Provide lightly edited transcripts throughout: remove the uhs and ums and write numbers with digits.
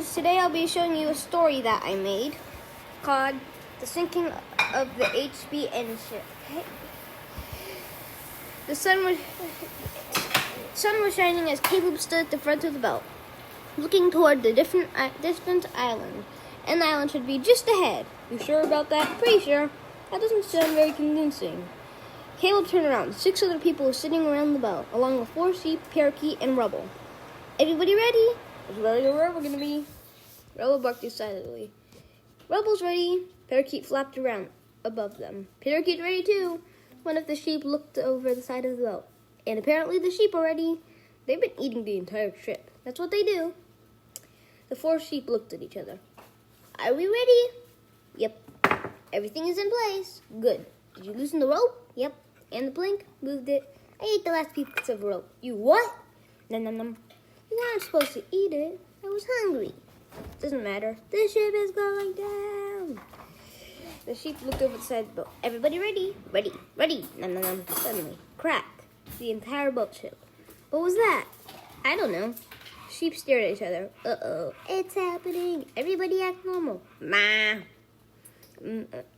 friends, today I'll be showing you a story that I made called The Sinking of the HB Endershop. The sun was shining as Caleb stood at the front of the boat, looking toward the distant island. An island should be just ahead. You sure about that? Pretty sure. That doesn't sound very convincing. Caleb turned around. 6 other people were sitting around the boat, along with 4 sheep, parakeet, and Rubble. Everybody ready? As ready as we're ever going to be. Rubble barked excitedly. Rubble's ready. Parakeet flapped around above them. Parakeet's ready too. One of the sheep looked over the side of the boat. And apparently the sheep are ready. They've been eating the entire trip. That's what they do. The 4 sheep looked at each other. Are we ready? Yep. Everything is in place. Good. Did you loosen the rope? Yep. And the blink? Moved it. I ate the last piece of rope. You what? Nom nom nom. You weren't supposed to eat it. I was hungry. Doesn't matter. The ship is going down. The sheep looked over the side of the boat. Everybody ready? Ready. Ready. Nom nom nom. Suddenly, crack. The entire boat shook. What was that? I don't know. Sheep stared at each other. Uh-oh. It's happening. Everybody act normal. Ma.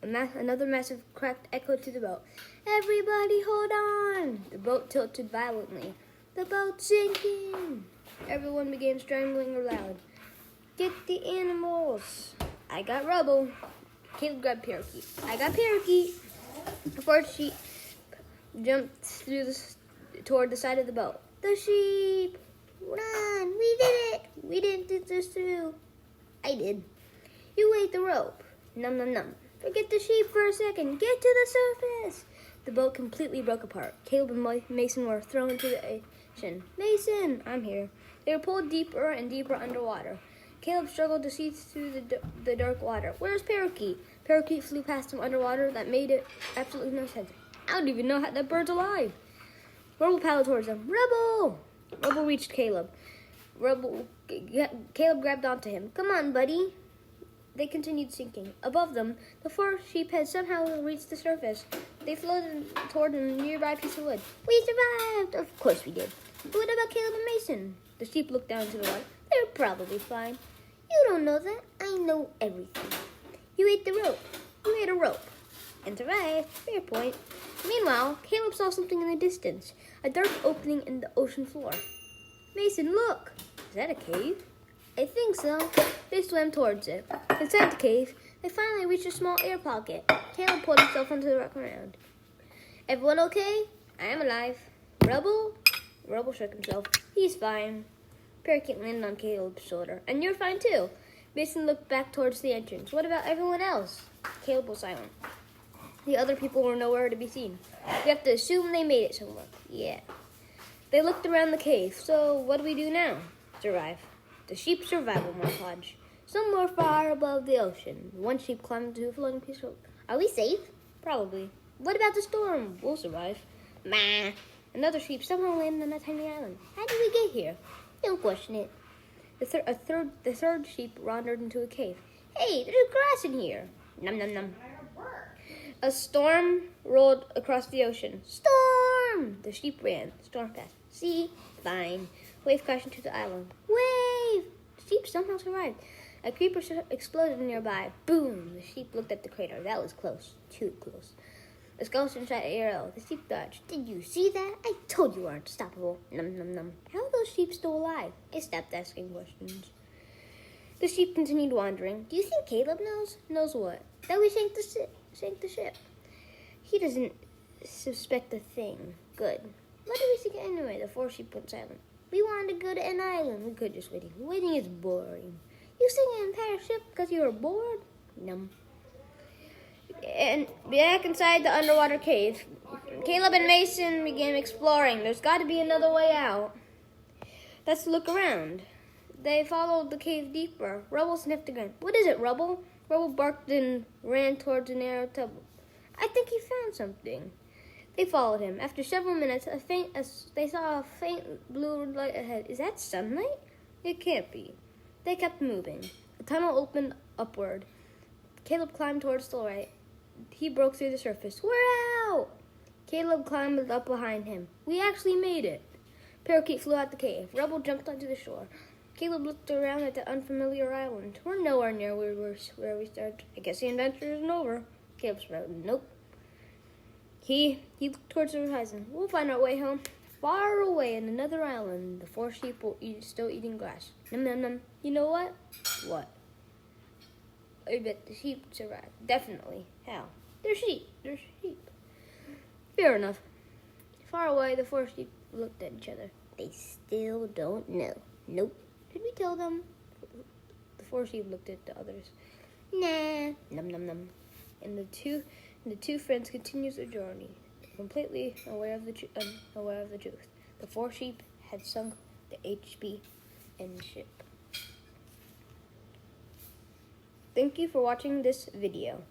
Another massive crack echoed to the boat. Everybody hold on. The boat tilted violently. The boat's sinking. Everyone began strangling aloud. Get the animals. I got Rubble. Caleb grabbed Parakeet. I got Parakeet. The 4th sheep jumped toward the side of the boat. The sheep. Run. We did it. We did this too. I did. You ate the rope. Num num num. Forget the sheep for a second. Get to the surface. The boat completely broke apart. Caleb and Mason were thrown into the ocean. Mason, I'm here. They were pulled deeper and deeper underwater. Caleb struggled to see through the dark water. Where's Parakeet? Parakeet flew past him underwater. That made it absolutely no sense. I don't even know how that bird's alive. Rubble paddled towards them. Rubble! Rubble reached Caleb. Caleb grabbed onto him. Come on, buddy. They continued sinking. Above them, the 4 sheep had somehow reached the surface. They floated toward a nearby piece of wood. We survived! Of course we did. But what about Caleb and Mason? The sheep looked down into the water. They're probably fine. You don't know that. I know everything. You ate the rope. You ate a rope. And survived. Fair point. Meanwhile, Caleb saw something in the distance. A dark opening in the ocean floor. Mason, look! Is that a cave? I think so. They swam towards it. Inside the cave, they finally reached a small air pocket. Caleb pulled himself onto the rock around. Everyone okay? I am alive. Rubble? Rubble shook himself. He's fine. Parakeet landed on Caleb's shoulder. And you're fine too. Mason looked back towards the entrance. What about everyone else? Caleb was silent. The other people were nowhere to be seen. We have to assume they made it somewhere. Yeah. They looked around the cave. So what do we do now? Survive. The sheep survival montage. Somewhere far above the ocean. 1 sheep climbed to a floating piece of rope. Are we safe? Probably. What about the storm? We'll survive. Ma. Another sheep somehow landed on a tiny island. How did we get here? Don't question it. The third sheep wandered into a cave. Hey, there's grass in here. Num num num. A storm rolled across the ocean. Storm! The sheep ran. Storm passed. See? Fine. Wave crashed into the island. Wave! The sheep somehow survived. A creeper exploded nearby. Boom! The sheep looked at the crater. That was close. Too close. A skeleton shot an arrow. The sheep dodged. Did you see that? I told you were unstoppable. Num num num. How are those sheep still alive? I stopped asking questions. The sheep continued wandering. Do you think Caleb knows? Knows what? That we sank the ship. He doesn't suspect a thing. Good. What did we think anyway? The 4 sheep went silent. We wanted to go to an island. We could just waiting. Waiting is boring. You sank an entire ship because you were bored? Num. And back inside the underwater cave, Caleb and Mason began exploring. There's got to be another way out. Let's look around. They followed the cave deeper. Rubble sniffed again. What is it, Rubble? Rubble barked and ran towards a narrow tub. I think he found something. They followed him. After several minutes, they saw a faint blue light ahead. Is that sunlight? It can't be. They kept moving. A tunnel opened upward. Caleb climbed towards the light. He broke through the surface. We're out! Caleb climbed up behind him. We actually made it. Parakeet flew out the cave. Rubble jumped onto the shore. Caleb looked around at the unfamiliar island. We're nowhere near where we started. I guess the adventure isn't over. Caleb sprouted. Nope. He looked towards the horizon. We'll find our way home. Far away in another island, the 4 sheep were still eating grass. Num num num. You know what? What? I bet the sheep survived. Definitely. How? They're sheep. They're sheep. Fair enough. Far away, the 4 sheep looked at each other. They still don't know. Nope. Did we tell them? The 4 sheep looked at the others. Nah. Num num num. And the two friends continued their journey, completely aware of the truth. The 4 sheep had sunk the HB Endershop. Thank you for watching this video.